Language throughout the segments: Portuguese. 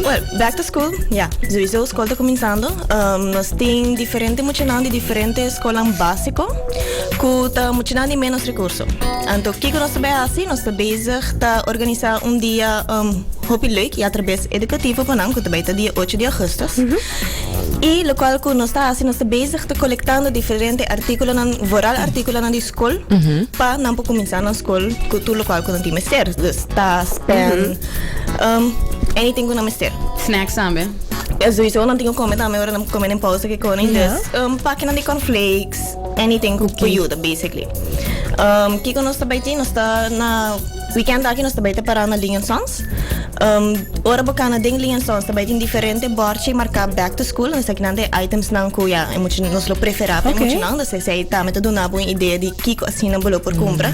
Well, back to school, yeah. Sowieso, a escola está começando. Nós temos de diferentes escolas básicas que está muito de menos recursos. Então, o que nós estamos assim? Nós estamos bezig a organizar dia hoop leuk, através educativo para nós, que também dia 8 de agosto. E o qual que nós estamos bezig a coletando diferentes artículos, vários artículos na escola, para não começar na escola, que tudo o qual que não tem mestre, dus tas, pen, anything que não mestre. Snacks também. Sowieso não tenho como também, agora não comer em pausa que conem, dus página de cornflakes, anything que ajuda, basically. Que nós também temos, nós está na weekend aqui, nós também para na Lincoln Sons. Ora bacana ding Lincoln Sons também tem diferente bordje marcar back to school, nós aqui não tem items não que já nós lo preferável, muito não, nós sei está met doen na boa ideia de que assim não bolo por compra.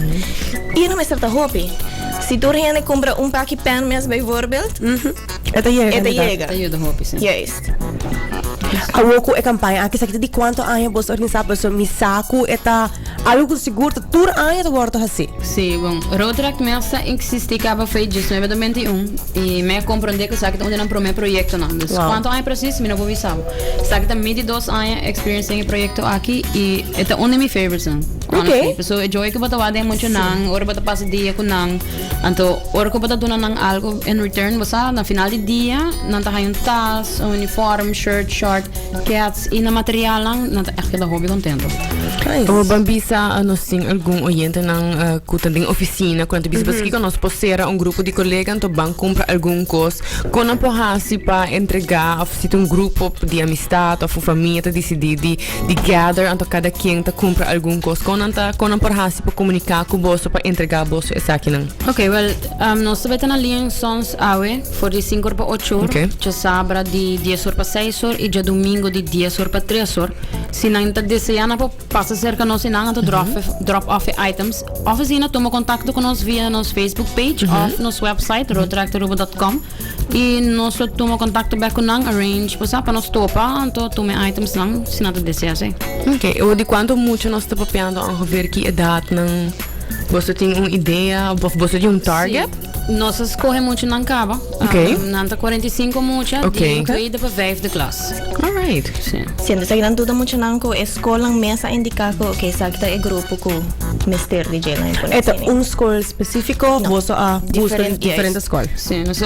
E não me certa hobby. Se tu realmente compra pakje pen mes bijvoorbeeld, Ito llega. Tayo do hobby, sim. Juist. Awoko e campanha aqui sakit di quanto anos você organizar pessoa misaku eta algo seguro tour anos do gordo assim. Sim, bom. Rotaract Melsa existe acaba feito disso, é verdade e me compreender que sakit onde não promete projeto não. Dus quanto anos preciso, me não vou visar. Sakit midi 2 anos experience em projeto aqui e é onde me favorite são. Okay. So enjoy que bata wade muito nang, ora bata passa dia com nang. Anto ora ko bata dona nang algo in return, basta na final de dia, nanta kayong tas, uniform, shirt, short, cats, e na material lang, nanta echt da hobby contento. O Bambisa, nós temos algum oyente na cutanding oficina, quando bisa que nós posera grupo de colegas, então vão comprar algum coisa, quando porrasi para entregar, ou se tem grupo de amistade, ou família, tá decidir de gather, então cada quem tá compra algum coisa, quando porrasi para comunicar com você, para entregar você, essa aqui não. Ok, well, nós também na linha Sons Awe, for de 5 para 8 horas, já sábado de 10 horas para 6 horas, e já domingo de 10 horas para 3 horas. Se não está deseando, passa cerca nós e não drop off items. Oficina toma contato com nós via nosso Facebook page, ou nosso website, rotaractaruba.com, e nós toma contato com nós, arrange, para nós topa, então toma items não, se não está deseando. Ok, e de quanto muito nós estamos papiando a ver que idade não. Você tem uma ideia? Você tem target? Sim. Nós escolhemos muito na cava. Ok. Nanta 45 muito, de 2 para 5 de classe. Alright. Sim. Sendo que não tudo muito não com escola mesa indicar que ok, sabe que é grupo com mister DJ lá em Ito escola específico, você a diferente escola. Sim, nós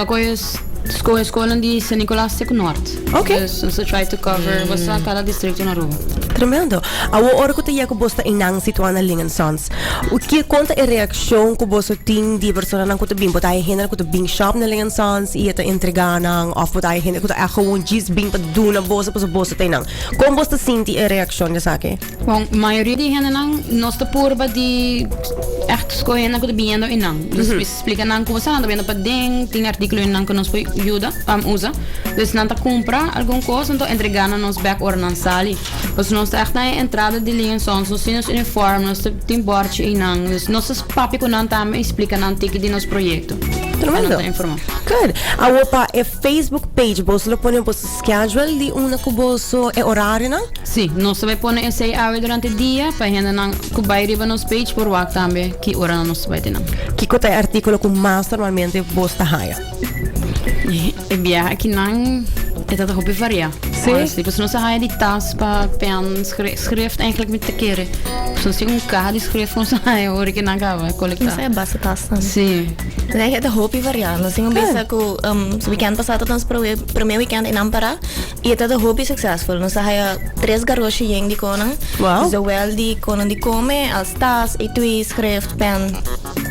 escola de São Nicolás Seco Norte. Ok. Nós try to cover cada distrito na rua. Tremendo. A hora que te que você inang situana Lincoln Sons. O que conta a reação que você tem de pessoa nang kuto bim, but ay hinder kuto bing shop na Lincoln Sons e ita entregar nang off but ay hinder kuto a gewoon gis bing pa duna você para você tem nang. Como você sente a reação dessa aqui? Bom, maioria de gente nang nós tá purba de echt escolher nang kuto biendo inang. Dus explica nang como sa nang para ding, tem artículo nang que nós foi usa. Dus nang ta compra algum coisa então entregar na nos back or nan sali. Pues nós tá echt na entrada de Lincoln Sons, nós temos uniforme, nós tem board e nang. Dus nós papi ko nang também explica nang tique de nosso projeto. Tremendo. Good. Awopa é Facebook page, você lo põe você schedule de uma que você é horário não? Sim, nós vai pôr esse hour durante o dia para gente não cubai riba nos page por wak também que hora nós vai ter não. Que quanto é artículo com mais normalmente você haya? E bia aqui não é tudo hobby varia. Sim. Depois nós haya de tas para pen schrift eigenlijk met te keren. Soms een kaart die schrift nós haya hoor ik não acaba colectar. Isso é base taça. Sim. É da hobby variar. Nós temos vista que weekend passado nós primeiro weekend em Ampara e é da hobby successful. Nós haya 3 garotos yang di konan. Wow. Zowel di konan di come als tas, etui, schrift, pen,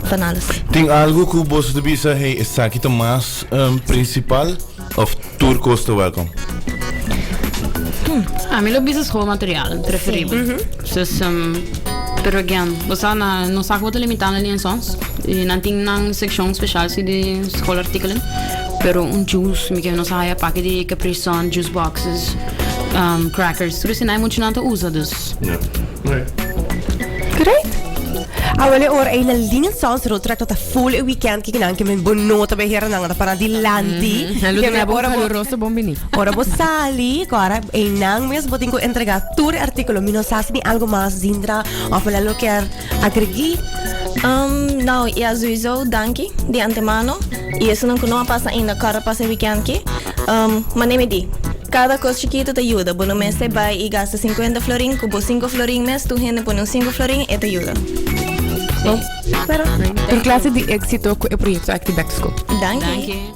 van alles. Tem algo que você deve dizer, hey, essa aqui é mais principal of tour custa welcome? A mim lo business gewoon materiaal, preferível. Dus pero again, não sabe quanto limitado ali em sons. E não tem uma secção especial de escolartículos. Pero juice, me que não sai a pack de Capri Sun, juice boxes, crackers. Tudo isso não é muito nada usa dus. Great. Awale or ay na Lincoln Sons road track tot a full weekend kikinan kami bonota ba hera nang para di landi. Kami ora caloroso bombini. Ora bo sali, agora ay nang mes boting ko entregar tour artículo minosas ni algo mais zindra of lo quer agregar. Não, sowieso danke de antemano. E isso não passa ainda cara passa weekend que. Maneme di. Cada coisa chiquita te ajuda. Bono mês você vai e gasta 50 florin, cubo 5 florin mês, tu rende por 5 florin e te ajuda. Pero, Por classe de êxito com o projeto Activex. Danke. Danke.